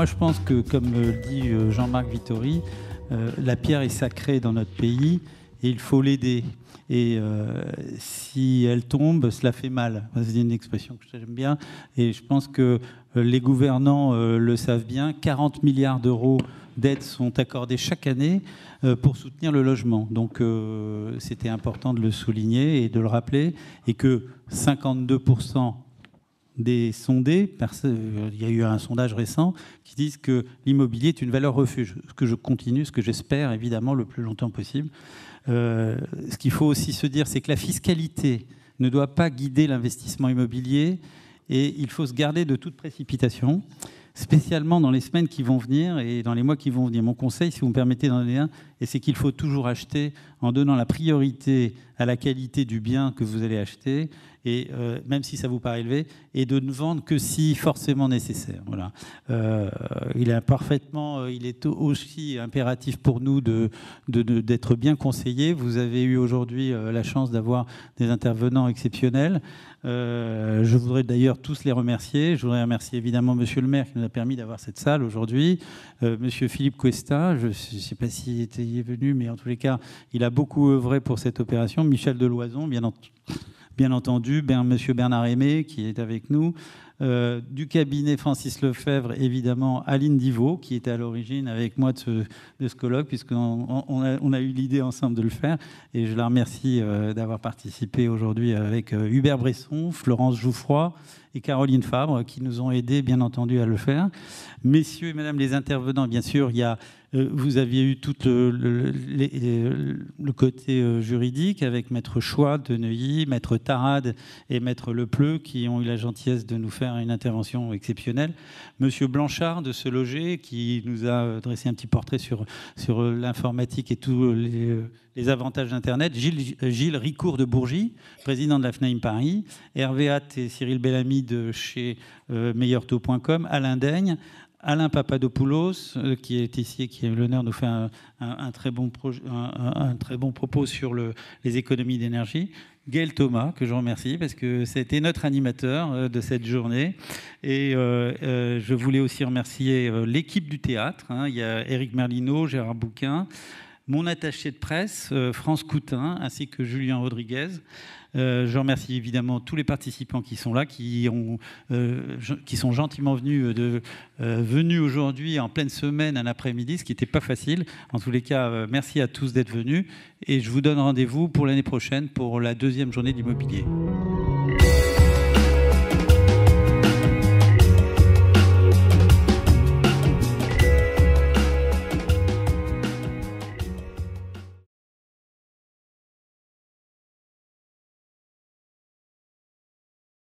moi, je pense que, comme le dit Jean-Marc Vittori, la pierre est sacrée dans notre pays et il faut l'aider. Et si elle tombe, cela fait mal. C'est une expression que j'aime bien. Et je pense que les gouvernants le savent bien. 40 milliards d'euros d'aides sont accordés chaque année pour soutenir le logement. Donc c'était important de le souligner et de le rappeler. Et que 52% des sondés, il y a eu un sondage récent qui disent que l'immobilier est une valeur refuge. Ce que je continue, ce que j'espère évidemment le plus longtemps possible. Ce qu'il faut aussi se dire, c'est que la fiscalité ne doit pas guider l'investissement immobilier et il faut se garder de toute précipitation, spécialement dans les semaines qui vont venir et dans les mois qui vont venir. Mon conseil, si vous me permettez d'en donner un, c'est qu'il faut toujours acheter en donnant la priorité à la qualité du bien que vous allez acheter, et même si ça vous paraît élevé, et de ne vendre que si forcément nécessaire. Voilà. Il est aussi impératif pour nous d'être bien conseillés. Vous avez eu aujourd'hui la chance d'avoir des intervenants exceptionnels. Je voudrais d'ailleurs tous les remercier. Je voudrais remercier évidemment Monsieur le maire qui nous a permis d'avoir cette salle aujourd'hui. Monsieur Philippe Cuesta, je ne sais pas s'il était venu, mais en tous les cas, il a beaucoup œuvré pour cette opération. Michel Deloison, bien entendu, Monsieur Bernard Aimé qui est avec nous, du cabinet Francis Lefebvre, évidemment Aline Divot qui était à l'origine avec moi de ce colloque, puisqu'on a eu l'idée ensemble de le faire, et je la remercie d'avoir participé aujourd'hui avec Hubert Bresson, Florence Jouffroy et Caroline Fabre qui nous ont aidés bien entendu à le faire. Messieurs et madame les intervenants, bien sûr, vous aviez eu tout le côté juridique avec Maître Chouat de Neuilly, Maître Tarade et Maître Lepleu qui ont eu la gentillesse de nous faire une intervention exceptionnelle. Monsieur Blanchard de Se Loger qui nous a dressé un petit portrait sur l'informatique et tous les avantages d'Internet. Gilles Ricourt de Bourgie, président de la FNAIM Paris. Hervé Hatt et Cyril Bellamy de chez meilleurtaux.com. Alain Daigne. Alain Papadopoulos, qui est ici et qui a eu l'honneur de nous faire un très bon propos sur les économies d'énergie. Gaël Thomas, que je remercie, parce que c'était notre animateur de cette journée. Et je voulais aussi remercier l'équipe du théâtre. Il y a Éric Merlino, Gérard Bouquin, mon attaché de presse, France Coutin, ainsi que Julien Rodriguez. Je remercie évidemment tous les participants qui sont là, qui sont gentiment venus aujourd'hui en pleine semaine, un après-midi, ce qui n'était pas facile. En tous les cas, merci à tous d'être venus. Et je vous donne rendez-vous pour l'année prochaine pour la 2e journée d'immobilier.